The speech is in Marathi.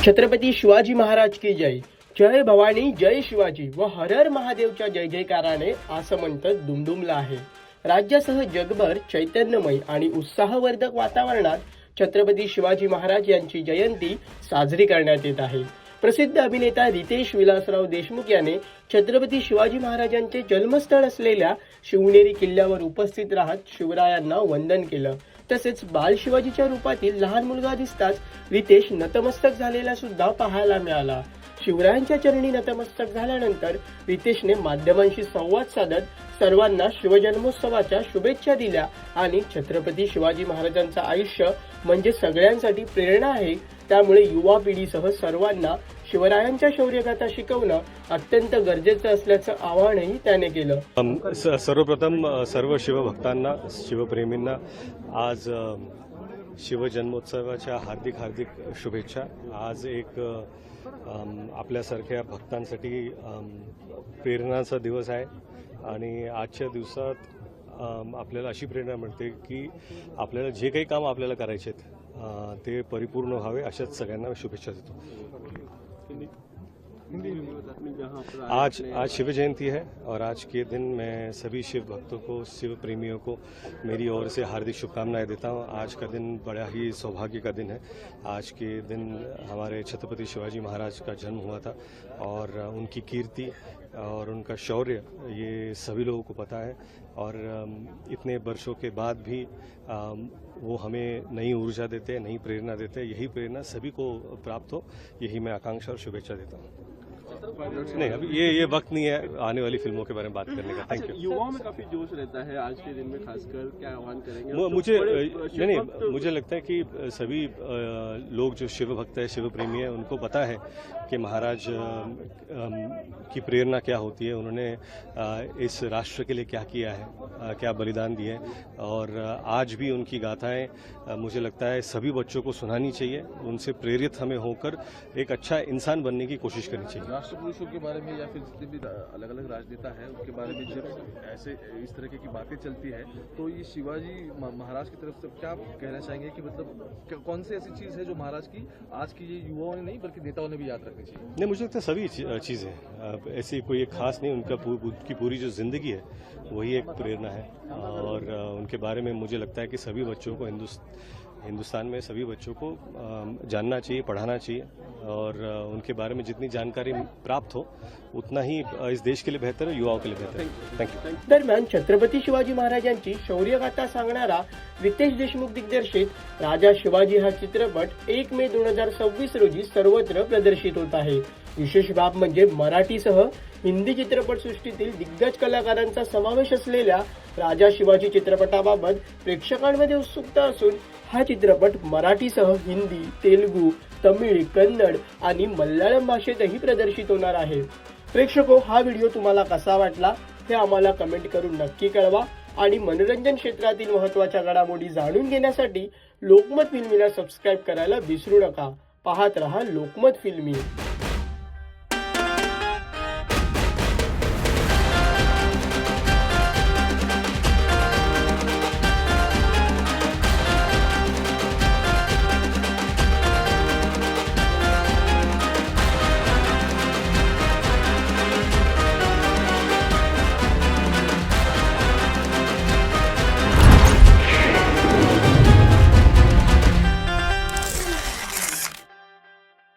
छत्रपती शिवाजी महाराज की जय. जय भवानी जय शिवाजी व हर हर महादेवच्या जय जयकाराने आसमंत दुमदुमला आहे. राज्यासह जगभर चैतन्यमय आणि उत्साहवर्धक वातावरणात छत्रपती शिवाजी महाराज यांची जयंती साजरी करण्यात येत आहे. प्रसिद्ध अभिनेता रितेश विलासराव देशमुख याने छत्रपती शिवाजी महाराजांचे जन्मस्थळ असलेल्या शिवनेरी किल्ल्यावर उपस्थित राहत शिवरायांना वंदन केलं. तसेच बाल शिवाजीच्या रूपातील लहान मुलगा दिसताच रितेश नतमस्तक झालेला सुद्धा पाहायला मिळाला. शिवरायांच्या चरणी नतमस्तक झाल्यानंतर रितेशने माध्यमांशी संवाद साधत सर्वांना शिवजन्मोत्सवाच्या शुभेच्छा दिल्या आणि छत्रपती शिवाजी महाराजांचं आयुष्य म्हणजे सगळ्यांसाठी प्रेरणा आहे, त्यामुळे युवा पिढीसह सर्वांना शिवरायांच्या शौर्यगाथा शिकवणं अत्यंत गरजेचं असल्याचं आवाहनही त्याने केलं. सर्वप्रथम सर्व शिवभक्तांना, शिवप्रेमींना आज शिवजन्मोत्सवाच्या हार्दिक शुभेच्छा. आज एक आपल्यासारख्या भक्तांसाठी प्रेरणाचा दिवस आहे आणि आजच्या दिवसात आपल्याला अशी प्रेरणा मिळते की आपल्याला जे काही काम आपल्याला करायचे आहेत ते परिपूर्ण व्हावे, अशाच सगळ्यांना शुभेच्छा देतो. आज शिव जयंती है और आज के दिन मैं सभी शिव भक्तों को, शिव प्रेमियों को मेरी ओर से हार्दिक शुभकामनाएं देता हूं. आज का दिन बड़ा ही सौभाग्य का दिन है. आज के दिन हमारे छत्रपति शिवाजी महाराज का जन्म हुआ था और उनकी कीर्ति और उनका शौर्य ये सभी लोगों को पता है और इतने वर्षों के बाद भी वो हमें नई ऊर्जा देते, नई प्रेरणा देते. यही प्रेरणा सभी को प्राप्त हो, यही मैं आकांक्षा और शुभेच्छा देता हूँ. नहीं, अभी ये वक्त नहीं है आने वाली फिल्मों के बारे में बात करने का. Thank you. युवाओं में काफी जोश रहता है आज के दिन में, खासकर क्या आह्वान करेंगे? मुझे लगता है कि सभी लोग जो शिव भक्त है, शिव प्रेमी है, उनको पता है कि महाराज की प्रेरणा क्या होती है. उन्होंने इस राष्ट्र के लिए क्या किया है, क्या बलिदान दिए, और आज भी उनकी गाथाएं मुझे लगता है सभी बच्चों को सुनानी चाहिए. उनसे प्रेरित हमें होकर एक अच्छा इंसान बनने की कोशिश करनी चाहिए. राष्ट्र पुरुषों के बारे में या फिर जितने भी अलग अलग राजनेता है उनके बारे में जब ऐसे इस तरह की बातें चलती है तो ये शिवाजी महाराज की तरफ से क्या कहना चाहेंगे कि मतलब कौन सी ऐसी चीज है जो महाराज की आज की ये युवाओं ने नहीं बल्कि नेताओं ने भी याद रखनी चाहिए? नहीं, मुझे लगता है सभी चीज़ें ऐसी कोई एक खास नहीं. उनकी पूरी जो जिंदगी है वही एक प्रेरणा है और उनके बारे में मुझे लगता है कि सभी बच्चों को हिंदुस्तान में सभी बच्चों को जानना चाहिए, पढ़ाना चाहिए और उनके बारे में जितनी जानकारी प्राप्त हो उतना ही इस देश के लिए बेहतर है, युवाओं के लिए बेहतर है. थँक्यू. दरम्यान छत्रपती शिवाजी महाराजांची शौर्यगाथा सांगणारा रितेश देशमुख दिग्दर्शित राजा शिवाजी हा चित्रपट 1 मे 2026 रोजी सर्वत्र प्रदर्शित होत आहे. विशेष बाब म्हणजे मराठीसह हिंदी चित्रपटसृष्टीतील दिग्गज कलाकारांचा समावेश असलेल्या राजा शिवाजी चित्रपटाबाबत प्रेक्षकांमध्ये उत्सुकता असून हा चित्रपट मराठीसह हिंदी, तेलुगू, तमिळ, कन्नड आणि मल्याळम भाषेतही प्रदर्शित होणार आहे. प्रेक्षको, हा व्हिडिओ तुम्हाला कसा वाटला हे आम्हाला कमेंट करून नक्की कळवा आणि मनोरंजन क्षेत्रातील महत्त्वाच्या घडामोडी जाणून घेण्यासाठी लोकमत फिल्मीला सबस्क्राईब करायला विसरू नका. पाहत रहा लोकमत फिल्मी.